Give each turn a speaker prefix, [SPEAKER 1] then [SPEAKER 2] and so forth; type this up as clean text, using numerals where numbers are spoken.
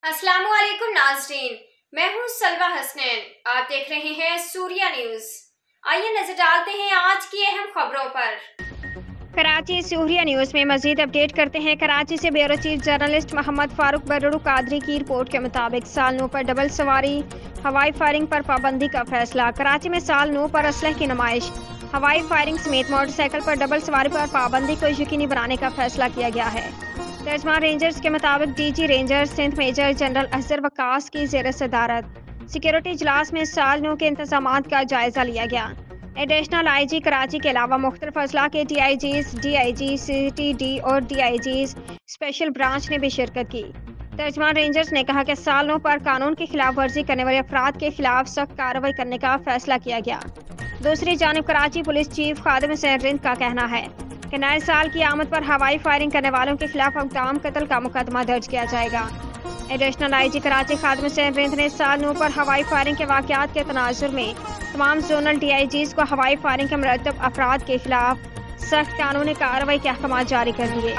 [SPEAKER 1] अस्सलाम वालेकुम नाज़रीन, मैं हूँ सलवा हसनैन। आप देख रहे हैं सूर्या न्यूज़। आइए नजर डालते हैं आज की अहम खबरों पर।
[SPEAKER 2] कराची सूर्या न्यूज़ में मजीद अपडेट करते हैं। कराची से bureau chief journalist Mohammad Farooq Bardu Qadri की रिपोर्ट के मुताबिक साल 9 पर डबल सवारी हवाई फायरिंग पर पाबंदी का फैसला। कराची में साल 9 पर असलह की नुमाइश, हवाई फायरिंग समेत मोटरसाइकिल पर डबल सवारी पर पाबंदी को यकीनी बनाने का फैसला किया गया है। तर्जमान रेंजर्स के मुताबिक DG Rangers Sindh major general Azhar Waqas की ज़ेर सदारत सिक्योरिटी इजलास में साल 9 के इंतजामात का जायजा लिया गया। एडिशनल आईजी कराची के अलावा मुख्तलिफ अजला के DIGs, DIG, CTD और DIGs स्पेशल ब्रांच ने भी शिरकत की। तर्जमान रेंजर्स ने कहा कि साल 9 पर कानून की खिलाफ वर्जी करने वाले अफराद के खिलाफ सख्त कार्रवाई करने का फैसला किया गया। दूसरी जानिब कराची पुलिस चीफ खादिम हुसैन रिंद का कहना है कि नए साल की आमद पर हवाई फायरिंग करने वालों के खिलाफ अक़दाम कत्ल का मुकदमा दर्ज किया जाएगा। एडिशनल आईजी कराची खादिम हुसैन रिंद ने साल 9 पर हवाई फायरिंग के वाक़यात के तनाजुर में तमाम जोनल DIGs को हवाई फायरिंग के मुरतब अफराद के खिलाफ सख्त कानूनी कार्रवाई के अहकाम जारी कर दिए।